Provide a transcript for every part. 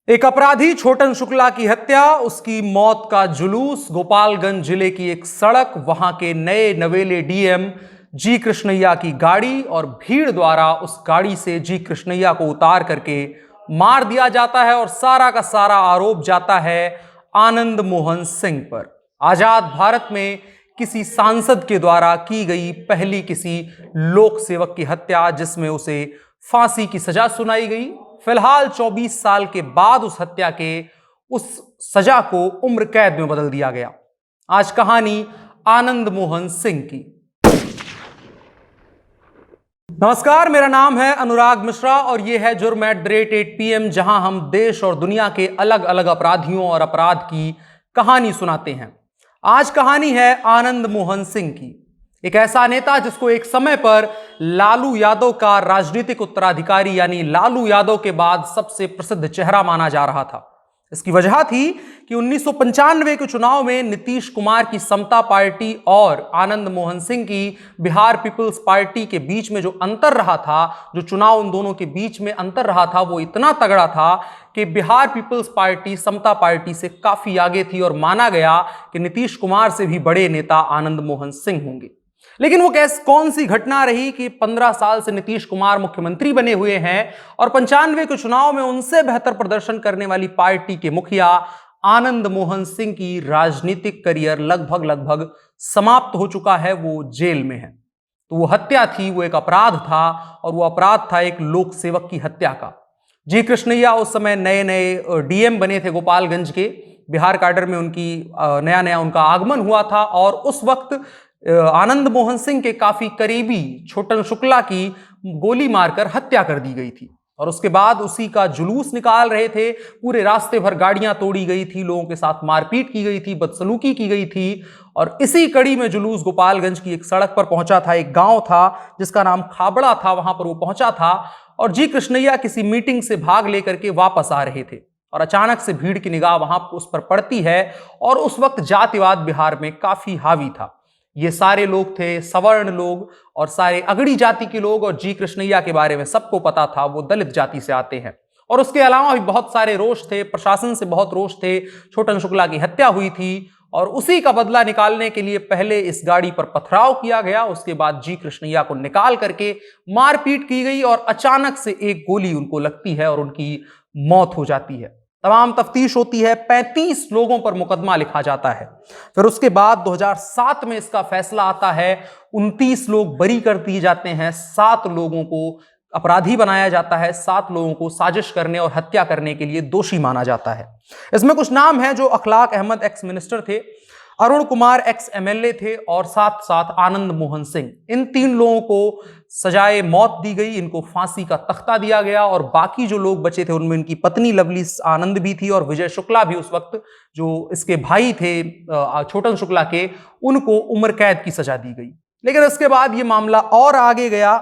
एक अपराधी छोटन शुक्ला की हत्या, उसकी मौत का जुलूस, गोपालगंज जिले की एक सड़क, वहां के नए नवेले डीएम जी कृष्णैया की गाड़ी और भीड़ द्वारा उस गाड़ी से जी कृष्णैया को उतार करके मार दिया जाता है और सारा का सारा आरोप जाता है आनंद मोहन सिंह पर। आजाद भारत में किसी सांसद के द्वारा की गई पहली किसी लोक सेवक की हत्या, जिसमें उसे फांसी की सजा सुनाई गई। फिलहाल 24 साल के बाद उस हत्या के उस सजा को उम्र कैद में बदल दिया गया। आज कहानी आनंद मोहन सिंह की। नमस्कार, मेरा नाम है अनुराग मिश्रा और यह है जुर्म @8 PM, जहां हम देश और दुनिया के अलग अलग अपराधियों और अपराध की कहानी सुनाते हैं। आज कहानी है आनंद मोहन सिंह की, एक ऐसा नेता जिसको एक समय पर लालू यादव का राजनीतिक उत्तराधिकारी यानी लालू यादव के बाद सबसे प्रसिद्ध चेहरा माना जा रहा था। इसकी वजह थी कि 1995 के चुनाव में नीतीश कुमार की समता पार्टी और आनंद मोहन सिंह की बिहार पीपल्स पार्टी के बीच में जो अंतर रहा था, जो चुनाव उन दोनों के बीच में अंतर रहा था, वो इतना तगड़ा था कि बिहार पीपल्स पार्टी समता पार्टी से काफी आगे थी और माना गया कि नीतीश कुमार से भी बड़े नेता आनंद मोहन सिंह होंगे। लेकिन वो कौन सी घटना रही कि 15 साल से नीतीश कुमार मुख्यमंत्री बने हुए हैं और 95 के चुनाव में उनसे बेहतर प्रदर्शन करने वाली पार्टी के मुखिया आनंद मोहन सिंह की राजनीतिक करियर लगभग समाप्त हो चुका है, वो जेल में है। तो वो हत्या थी, वो एक अपराध था और वो अपराध था एक लोक सेवक की हत्या का। जी कृष्णैया उस समय नए नए डीएम बने थे गोपालगंज के। बिहार कैडर में उनकी नया नया उनका आगमन हुआ था और उस वक्त आनंद मोहन सिंह के काफी करीबी छोटन शुक्ला की गोली मारकर हत्या कर दी गई थी और उसके बाद उसी का जुलूस निकाल रहे थे। पूरे रास्ते भर गाड़ियां तोड़ी गई थी, लोगों के साथ मारपीट की गई थी, बदसलूकी की गई थी और इसी कड़ी में जुलूस गोपालगंज की एक सड़क पर पहुंचा था। एक गांव था जिसका नाम खाबड़ा था, वहां पर वो पहुंचा था और जी कृष्णैया किसी मीटिंग से भाग लेकर के वापस आ रहे थे और अचानक से भीड़ की निगाह वहां उस पर पड़ती है और उस वक्त जातिवाद बिहार में काफी हावी था। ये सारे लोग थे सवर्ण लोग और सारे अगड़ी जाति के लोग और जी कृष्णैया के बारे में सबको पता था, वो दलित जाति से आते हैं और उसके अलावा भी बहुत सारे रोष थे, प्रशासन से बहुत रोष थे। छोटन शुक्ला की हत्या हुई थी और उसी का बदला निकालने के लिए पहले इस गाड़ी पर पथराव किया गया, उसके बाद जी कृष्णैया को निकाल करके मारपीट की गई और अचानक से एक गोली उनको लगती है और उनकी मौत हो जाती है। तमाम तफ्तीश होती है, 35 लोगों पर मुकदमा लिखा जाता है। फिर उसके बाद 2007 में इसका फैसला आता है, 29 लोग बरी कर दिए जाते हैं, 7 लोगों को अपराधी बनाया जाता है, 7 लोगों को साजिश करने और हत्या करने के लिए दोषी माना जाता है। इसमें कुछ नाम हैं जो अखलाक अहमद एक्स मिनिस्टर थे, अरुण कुमार एक्स MLA थे और साथ साथ आनंद मोहन सिंह। इन 3 लोगों को सजाए मौत दी गई, इनको फांसी का तख्ता दिया गया और बाकी जो लोग बचे थे उनमें इनकी पत्नी लवली आनंद भी थी और विजय शुक्ला भी उस वक्त जो इसके भाई थे छोटन शुक्ला के, उनको उम्र कैद की सजा दी गई। लेकिन इसके बाद ये मामला और आगे गया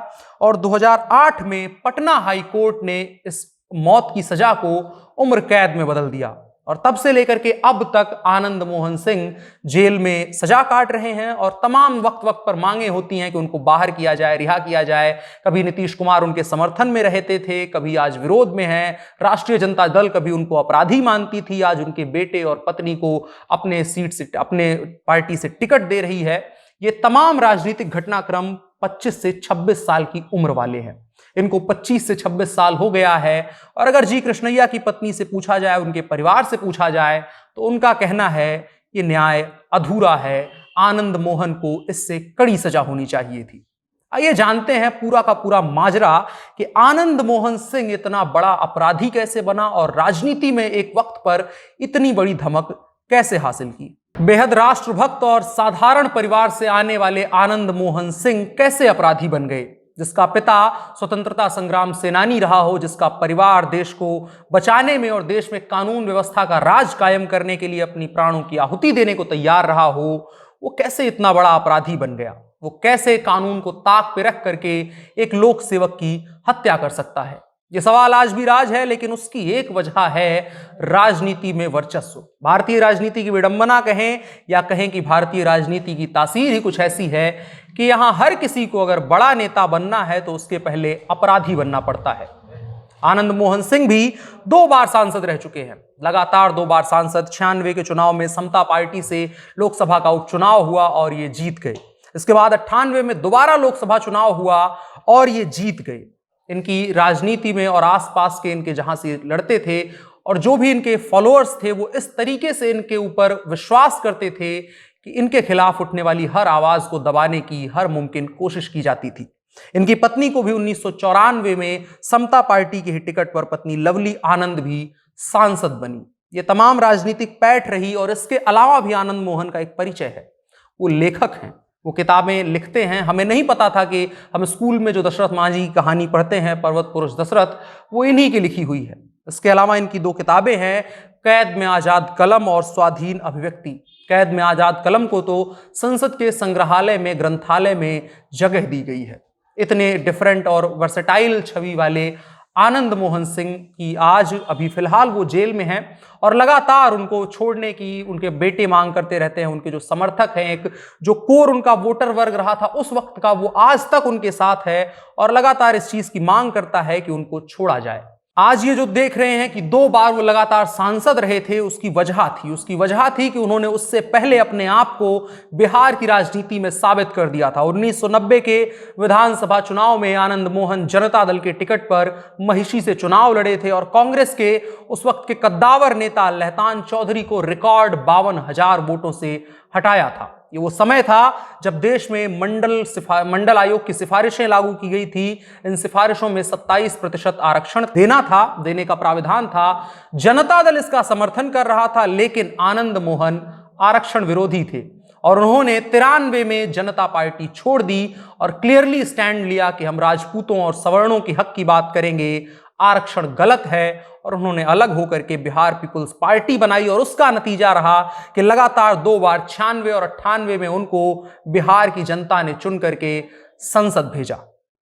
और 2008 में पटना हाई कोर्ट ने इस मौत की सजा को उम्र कैद में बदल दिया और तब से लेकर के अब तक आनंद मोहन सिंह जेल में सजा काट रहे हैं और तमाम वक्त पर मांगे होती हैं कि उनको बाहर किया जाए, रिहा किया जाए। कभी नीतीश कुमार उनके समर्थन में रहते थे, कभी आज विरोध में हैं। राष्ट्रीय जनता दल कभी उनको अपराधी मानती थी, आज उनके बेटे और पत्नी को अपने सीट से, अपने पार्टी से टिकट दे रही है। ये तमाम राजनीतिक घटनाक्रम 25 से 26 साल की उम्र वाले हैं। इनको 25 से 26 साल हो गया है और अगर जी कृष्णैया की पत्नी से पूछा जाए, उनके परिवार से पूछा जाए, तो उनका कहना है ये न्याय अधूरा है, आनंद मोहन को इससे कड़ी सजा होनी चाहिए थी। आइए जानते हैं पूरा का पूरा माजरा कि आनंद मोहन सिंह इतना बड़ा अपराधी कैसे बना और राजनीति में एक वक्त पर इतनी बड़ी धमक कैसे हासिल की। बेहद राष्ट्रभक्त और साधारण परिवार से आने वाले आनंद मोहन सिंह कैसे अपराधी बन गए, जिसका पिता स्वतंत्रता संग्राम सेनानी रहा हो, जिसका परिवार देश को बचाने में और देश में कानून व्यवस्था का राज कायम करने के लिए अपनी प्राणों की आहुति देने को तैयार रहा हो, वो कैसे इतना बड़ा अपराधी बन गया। वो कैसे कानून को ताक पे रख करके एक लोक सेवक की हत्या कर सकता है। ये सवाल आज भी राज है, लेकिन उसकी एक वजह है राजनीति में वर्चस्व। भारतीय राजनीति की विडंबना कहें या कहें कि भारतीय राजनीति की तासीर ही कुछ ऐसी है कि यहां हर किसी को अगर बड़ा नेता बनना है तो उसके पहले अपराधी बनना पड़ता है। आनंद मोहन सिंह भी 2 बार सांसद रह चुके हैं, लगातार 2 बार सांसद। 96 के चुनाव में समता पार्टी से लोकसभा का उपचुनाव हुआ और ये जीत गए। इसके बाद 98 में दोबारा लोकसभा चुनाव हुआ और ये जीत गए। इनकी राजनीति में और आसपास के इनके जहां से लड़ते थे और जो भी इनके फॉलोअर्स थे वो इस तरीके से इनके ऊपर विश्वास करते थे कि इनके खिलाफ उठने वाली हर आवाज को दबाने की हर मुमकिन कोशिश की जाती थी। इनकी पत्नी को भी 1994 में समता पार्टी के ही टिकट पर पत्नी लवली आनंद भी सांसद बनी। ये तमाम राजनीतिक पैठ रही। और इसके अलावा भी आनंद मोहन का एक परिचय है, वो लेखक हैं, वो किताबें लिखते हैं। हमें नहीं पता था कि हम स्कूल में जो दशरथ मांझी की कहानी पढ़ते हैं, पर्वत पुरुष दशरथ, वो इन्हीं की लिखी हुई है। इसके अलावा इनकी 2 किताबें हैं, कैद में आजाद कलम और स्वाधीन अभिव्यक्ति। कैद में आजाद कलम को तो संसद के संग्रहालय में, ग्रंथालय में जगह दी गई है। इतने डिफरेंट और वर्सेटाइल छवि वाले आनंद मोहन सिंह की आज अभी फिलहाल वो जेल में हैं और लगातार उनको छोड़ने की उनके बेटे मांग करते रहते हैं। उनके जो समर्थक हैं, एक जो कोर उनका वोटर वर्ग रहा था उस वक्त का, वो आज तक उनके साथ है और लगातार इस चीज की मांग करता है कि उनको छोड़ा जाए। आज ये जो देख रहे हैं कि 2 बार वो लगातार सांसद रहे थे, उसकी वजह थी कि उन्होंने उससे पहले अपने आप को बिहार की राजनीति में साबित कर दिया था। 1990 के विधानसभा चुनाव में आनंद मोहन जनता दल के टिकट पर महिषी से चुनाव लड़े थे और कांग्रेस के उस वक्त के कद्दावर नेता लहतान चौधरी को रिकॉर्ड 52,000 वोटों से हटाया था। ये वो समय था जब देश में मंडल आयोग की सिफारिशें लागू की गई थी। इन सिफारिशों में 27% आरक्षण देने का प्राविधान था। जनता दल इसका समर्थन कर रहा था, लेकिन आनंद मोहन आरक्षण विरोधी थे और उन्होंने 93 में जनता पार्टी छोड़ दी और क्लियरली स्टैंड लिया कि हम राजपूतों और सवर्णों के हक की बात करेंगे, आरक्षण गलत है। और उन्होंने अलग होकर के बिहार पीपुल्स पार्टी बनाई और उसका नतीजा रहा कि लगातार 2 बार 96 और 98 में उनको बिहार की जनता ने चुन करके संसद भेजा।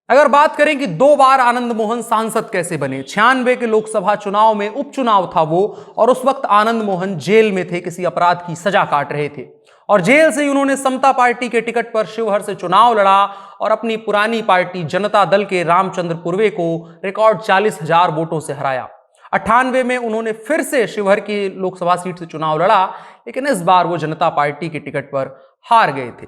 अगर बात करें कि 2 बार आनंद मोहन सांसद कैसे बने, 96 के लोकसभा चुनाव में उपचुनाव था वो, और उस वक्त आनंद मोहन जेल में थे, किसी अपराध की सजा काट रहे थे और जेल से ही उन्होंने समता पार्टी के टिकट पर शिवहर से चुनाव लड़ा और अपनी पुरानी पार्टी जनता दल के रामचंद्र पुरवे को रिकॉर्ड 40,000 वोटों से हराया। 98 में उन्होंने फिर से शिवहर की लोकसभा सीट से चुनाव लड़ा, लेकिन इस बार वो जनता पार्टी के टिकट पर हार गए थे।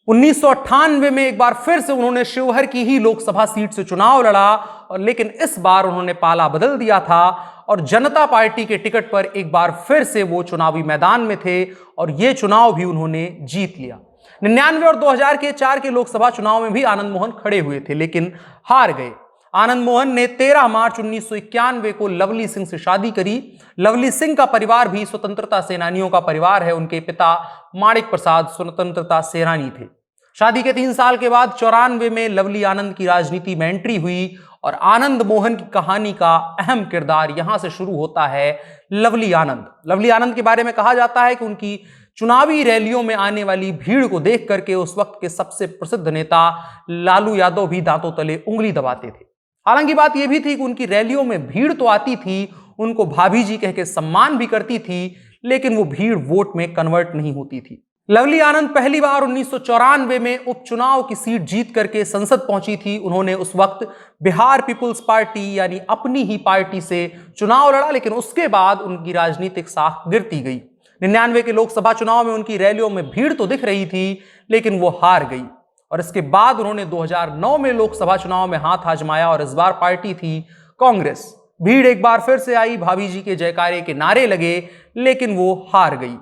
1998 में एक बार फिर से उन्होंने शिवहर की ही लोकसभा सीट से चुनाव लड़ा और लेकिन इस बार उन्होंने पाला बदल दिया था और जनता पार्टी के टिकट पर एक बार फिर से वो चुनावी मैदान में थे और ये चुनाव भी उन्होंने जीत लिया। 99 और 2004 के लोकसभा चुनाव में भी आनंद मोहन खड़े हुए थे, लेकिन हार गए। आनंद मोहन ने 13 मार्च 1991 को लवली सिंह से शादी करी। लवली सिंह का परिवार भी स्वतंत्रता सेनानियों का परिवार है। उनके पिता माणिक प्रसाद स्वतंत्रता सेनानी थे। शादी के 3 साल के बाद 94 में लवली आनंद की राजनीति में एंट्री हुई और आनंद मोहन की कहानी का अहम किरदार यहां से शुरू होता है। लवली आनंद के बारे में कहा जाता है कि उनकी चुनावी रैलियों में आने वाली भीड़ को देख करके उस वक्त के सबसे प्रसिद्ध नेता लालू यादव भी दांतों तले उंगली दबाते थे। हालांकि बात यह भी थी कि उनकी रैलियों में भीड़ तो आती थी, उनको भाभी जी कह के सम्मान भी करती थी, लेकिन वो भीड़ वोट में कन्वर्ट नहीं होती थी। लवली आनंद पहली बार 1994 में उपचुनाव की सीट जीत करके संसद पहुंची थी। उन्होंने उस वक्त बिहार पीपुल्स पार्टी यानी अपनी ही पार्टी से चुनाव लड़ा, लेकिन उसके बाद उनकी राजनीतिक साख गिरती गई। 99 के लोकसभा चुनाव में उनकी रैलियों में भीड़ तो दिख रही थी, लेकिन वो हार गई और इसके बाद उन्होंने 2009 में लोकसभा चुनाव में हाथ आजमाया और इस बार पार्टी थी कांग्रेस। भीड़ एक बार फिर से आई, भाभी जी के जयकारे के नारे लगे, लेकिन वो हार गई।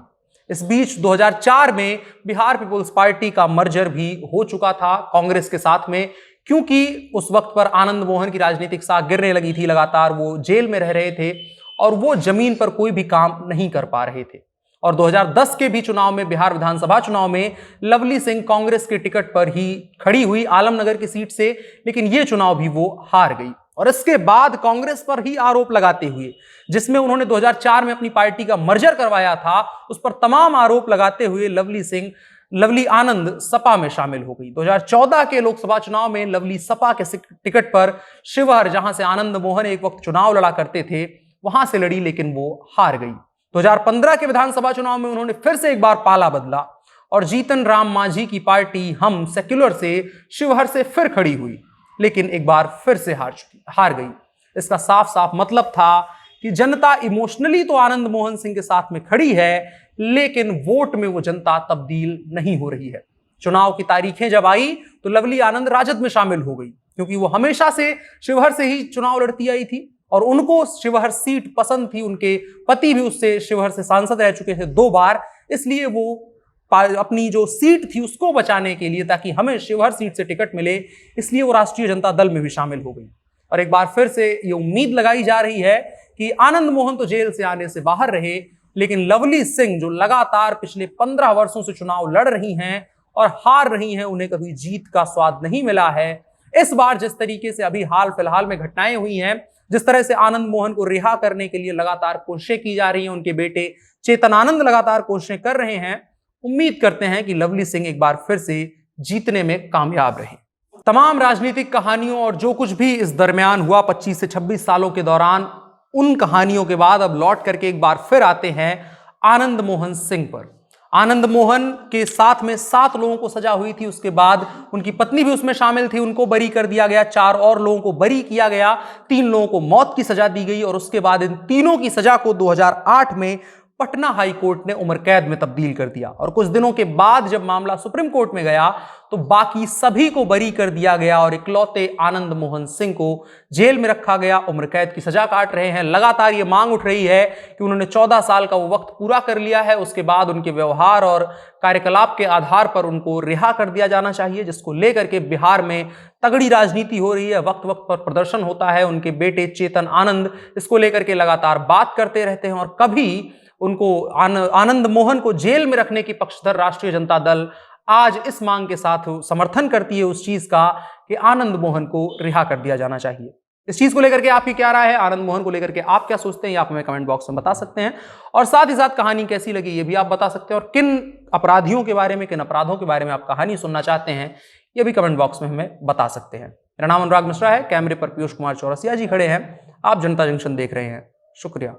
इस बीच 2004 में बिहार पीपुल्स पार्टी का मर्जर भी हो चुका था कांग्रेस के साथ में, क्योंकि उस वक्त पर आनंद मोहन की राजनीतिक साख गिरने लगी थी। लगातार वो जेल में रह रहे थे और वो जमीन पर कोई भी काम नहीं कर पा रहे थे। और 2010 के भी चुनाव में, बिहार विधानसभा चुनाव में, लवली सिंह कांग्रेस के टिकट पर ही खड़ी हुई आलमनगर की सीट से, लेकिन ये चुनाव भी वो हार गई। और इसके बाद कांग्रेस पर ही आरोप लगाते हुए, जिसमें उन्होंने 2004 में अपनी पार्टी का मर्जर करवाया था, उस पर तमाम आरोप लगाते हुए लवली आनंद सपा में शामिल हो गई। 2014 के लोकसभा चुनाव में लवली सपा के टिकट पर शिवहर, जहां से आनंद मोहन एक वक्त चुनाव लड़ा करते थे, वहां से लड़ी, लेकिन वो हार गई। 2015 के विधानसभा चुनाव में उन्होंने फिर से एक बार पाला बदला और जीतन राम मांझी की पार्टी हम सेक्युलर से शिवहर से फिर खड़ी हुई, लेकिन एक बार फिर से हार गई। इसका साफ साफ मतलब था कि जनता इमोशनली तो आनंद मोहन सिंह के साथ में खड़ी है, लेकिन वोट में वो जनता तब्दील नहीं हो रही है। चुनाव की तारीखें जब आई तो लवली आनंद राजद में शामिल हो गई, क्योंकि वो हमेशा से शिवहर से ही चुनाव लड़ती आई थी और उनको शिवहर सीट पसंद थी। उनके पति भी उससे शिवहर से सांसद रह चुके थे 2 बार, इसलिए वो अपनी जो सीट थी उसको बचाने के लिए, ताकि हमें शिवहर सीट से टिकट मिले, इसलिए वो राष्ट्रीय जनता दल में भी शामिल हो गई। और एक बार फिर से ये उम्मीद लगाई जा रही है कि आनंद मोहन तो जेल से आने से बाहर रहे, लेकिन लवली सिंह जो लगातार पिछले 15 वर्षों से चुनाव लड़ रही हैं और हार रही हैं, उन्हें कभी जीत का स्वाद नहीं मिला है। इस बार जिस तरीके से अभी हाल फिलहाल में घटनाएं हुई हैं, जिस तरह से आनंद मोहन को रिहा करने के लिए लगातार कोशिशें की जा रही हैं, उनके बेटे चेतन आनंद लगातार कोशिशें कर रहे हैं, उम्मीद करते हैं कि लवली सिंह एक बार फिर से जीतने में कामयाब रहे। तमाम राजनीतिक कहानियों और जो कुछ भी इस दरमियान हुआ 25 से 26 सालों के दौरान, उन कहानियों के बाद अब लौट करके एक बार फिर आते हैं आनंद मोहन सिंह पर। आनंद मोहन के साथ में 7 लोगों को सजा हुई थी, उसके बाद उनकी पत्नी भी उसमें शामिल थी, उनको बरी कर दिया गया। 4 और लोगों को बरी किया गया, 3 लोगों को मौत की सजा दी गई और उसके बाद इन तीनों की सजा को 2008 में पटना हाई कोर्ट ने उम्र कैद में तब्दील कर दिया। और कुछ दिनों के बाद जब मामला सुप्रीम कोर्ट में गया तो बाकी सभी को बरी कर दिया गया और इकलौते आनंद मोहन सिंह को जेल में रखा गया, उम्र कैद की सजा काट रहे हैं। लगातार ये मांग उठ रही है कि उन्होंने 14 साल का वो वक्त पूरा कर लिया है, उसके बाद उनके व्यवहार और कार्यकलाप के आधार पर उनको रिहा कर दिया जाना चाहिए, जिसको लेकर के बिहार में तगड़ी राजनीति हो रही है। वक्त वक्त पर प्रदर्शन होता है। उनके बेटे चेतन आनंद इसको लेकर के लगातार बात करते रहते हैं और कभी उनको आनंद मोहन को जेल में रखने की पक्षधर राष्ट्रीय जनता दल आज इस मांग के साथ समर्थन करती है उस चीज का कि आनंद मोहन को रिहा कर दिया जाना चाहिए। इस चीज को लेकर के आपकी क्या राय है? आनंद मोहन को लेकर के आप क्या सोचते हैं? आप हमें कमेंट बॉक्स में बता सकते हैं और साथ ही साथ कहानी कैसी लगी ये भी आप बता सकते हैं और किन अपराधियों के बारे में, किन अपराधों के बारे में आप कहानी सुनना चाहते हैं ये भी कमेंट बॉक्स में हमें बता सकते हैं। मेरा नाम अनुराग मिश्रा है, कैमरे पर पीयूष कुमार चौरसिया जी खड़े हैं, आप जनता जंक्शन देख रहे हैं। शुक्रिया।